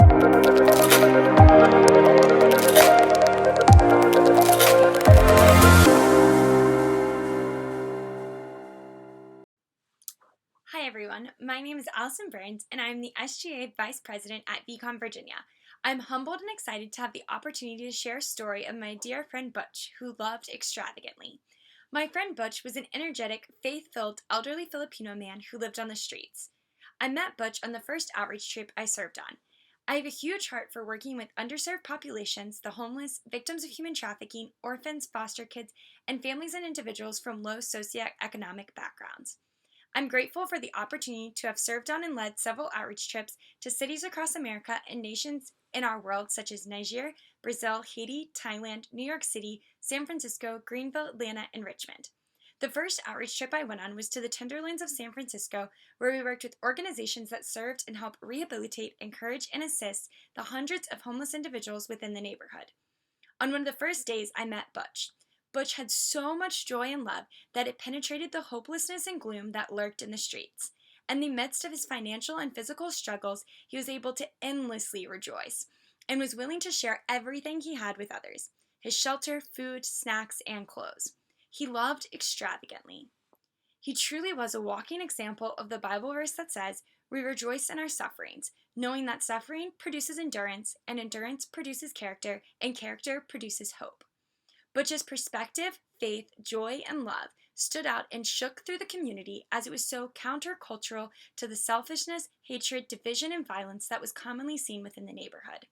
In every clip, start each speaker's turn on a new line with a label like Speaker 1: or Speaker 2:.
Speaker 1: Hi everyone, my name is Allison Burns and I'm the SGA Vice President at VCOM-Virginia. I'm humbled and excited to have the opportunity to share a story of my dear friend Butch, who loved extravagantly. My friend Butch was an energetic, faith-filled, elderly Filipino man who lived on the streets. I met Butch on the first outreach trip I served on. I have a huge heart for working with underserved populations, the homeless, victims of human trafficking, orphans, foster kids, and families and individuals from low socioeconomic backgrounds. I'm grateful for the opportunity to have served on and led several outreach trips to cities across America and nations in our world such as Niger, Brazil, Haiti, Thailand, New York City, San Francisco, Greenville, Atlanta, and Richmond. The first outreach trip I went on was to the Tenderloins of San Francisco, where we worked with organizations that served and helped rehabilitate, encourage, and assist the hundreds of homeless individuals within the neighborhood. On one of the first days, I met Butch. Butch had so much joy and love that it penetrated the hopelessness and gloom that lurked in the streets. In the midst of his financial and physical struggles, he was able to endlessly rejoice and was willing to share everything he had with others: his shelter, food, snacks, and clothes. He loved extravagantly. He truly was a walking example of the Bible verse that says, "We rejoice in our sufferings, knowing that suffering produces endurance, and endurance produces character, and character produces hope." Butch's perspective, faith, joy, and love stood out and shook through the community as it was so countercultural to the selfishness, hatred, division, and violence that was commonly seen within the neighborhood.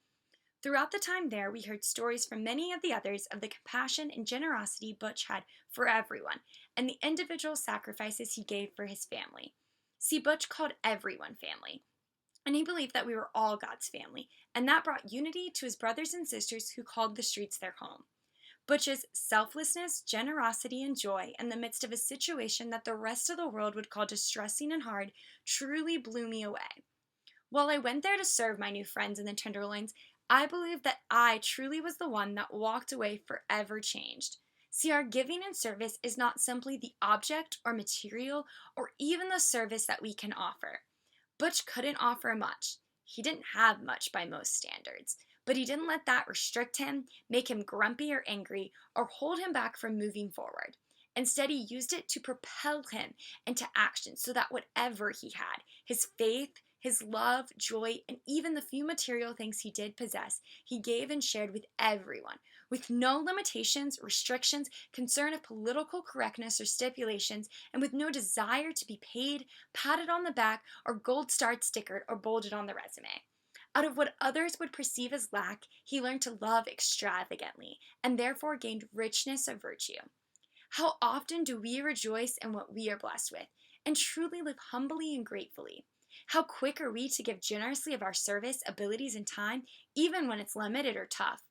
Speaker 1: Throughout the time there, we heard stories from many of the others of the compassion and generosity Butch had for everyone and the individual sacrifices he gave for his family. See, Butch called everyone family, and he believed that we were all God's family, and that brought unity to his brothers and sisters who called the streets their home. Butch's selflessness, generosity, and joy in the midst of a situation that the rest of the world would call distressing and hard truly blew me away. While I went there to serve my new friends in the Tenderloins, I believe that I truly was the one that walked away forever changed. See, our giving and service is not simply the object or material or even the service that we can offer. Butch couldn't offer much. He didn't have much by most standards. But he didn't let that restrict him, make him grumpy or angry, or hold him back from moving forward. Instead, he used it to propel him into action so that whatever he had, his faith, his love, joy, and even the few material things he did possess, he gave and shared with everyone, with no limitations, restrictions, concern of political correctness or stipulations, and with no desire to be paid, patted on the back, or gold starred stickered or bolded on the resume. Out of what others would perceive as lack, he learned to love extravagantly and therefore gained richness of virtue. How often do we rejoice in what we are blessed with and truly live humbly and gratefully? How quick are we to give generously of our service, abilities, and time, even when it's limited or tough?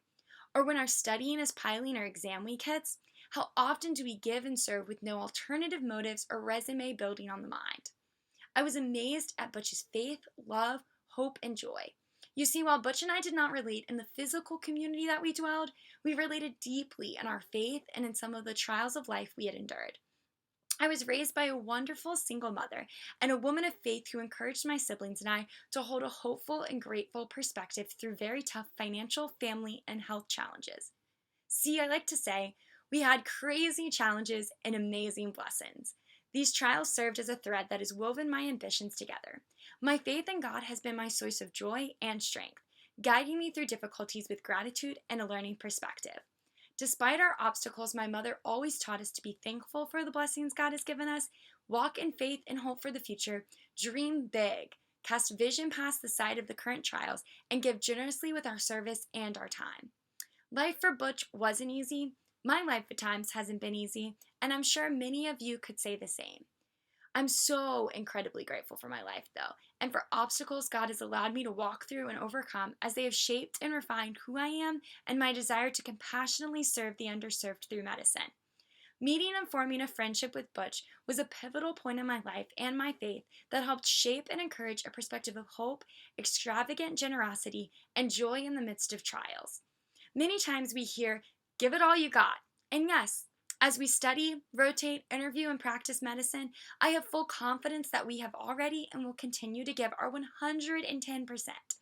Speaker 1: Or when our studying is piling our exam week hits, how often do we give and serve with no alternative motives or resume building on the mind? I was amazed at Butch's faith, love, hope, and joy. You see, while Butch and I did not relate in the physical community that we dwelled, we related deeply in our faith and in some of the trials of life we had endured. I was raised by a wonderful single mother and a woman of faith who encouraged my siblings and I to hold a hopeful and grateful perspective through very tough financial, family, and health challenges. See, I like to say, we had crazy challenges and amazing blessings. These trials served as a thread that has woven my ambitions together. My faith in God has been my source of joy and strength, guiding me through difficulties with gratitude and a learning perspective. Despite our obstacles, my mother always taught us to be thankful for the blessings God has given us, walk in faith and hope for the future, dream big, cast vision past the side of the current trials, and give generously with our service and our time. Life for Butch wasn't easy. My life at times hasn't been easy, and I'm sure many of you could say the same. I'm so incredibly grateful for my life, though, and for obstacles God has allowed me to walk through and overcome as they have shaped and refined who I am and my desire to compassionately serve the underserved through medicine. Meeting and forming a friendship with Butch was a pivotal point in my life and my faith that helped shape and encourage a perspective of hope, extravagant generosity, and joy in the midst of trials. Many times we hear, "Give it all you got." And yes, as we study, rotate, interview, and practice medicine, I have full confidence that we have already and will continue to give our 110%.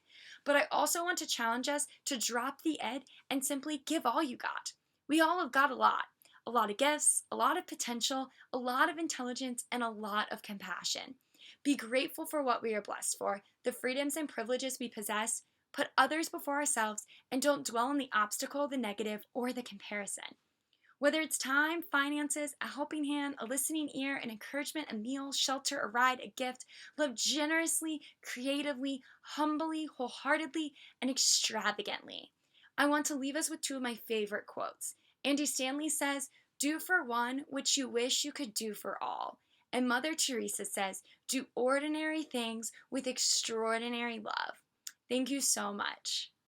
Speaker 1: But I also want to challenge us to drop the ed and simply give all you got. We all have got a lot. A lot of gifts, a lot of potential, a lot of intelligence, and a lot of compassion. Be grateful for what we are blessed for, the freedoms and privileges we possess, put others before ourselves, and don't dwell on the obstacle, the negative, or the comparison. Whether it's time, finances, a helping hand, a listening ear, an encouragement, a meal, shelter, a ride, a gift, love generously, creatively, humbly, wholeheartedly, and extravagantly. I want to leave us with two of my favorite quotes. Andy Stanley says, "Do for one which you wish you could do for all." And Mother Teresa says, "Do ordinary things with extraordinary love." Thank you so much.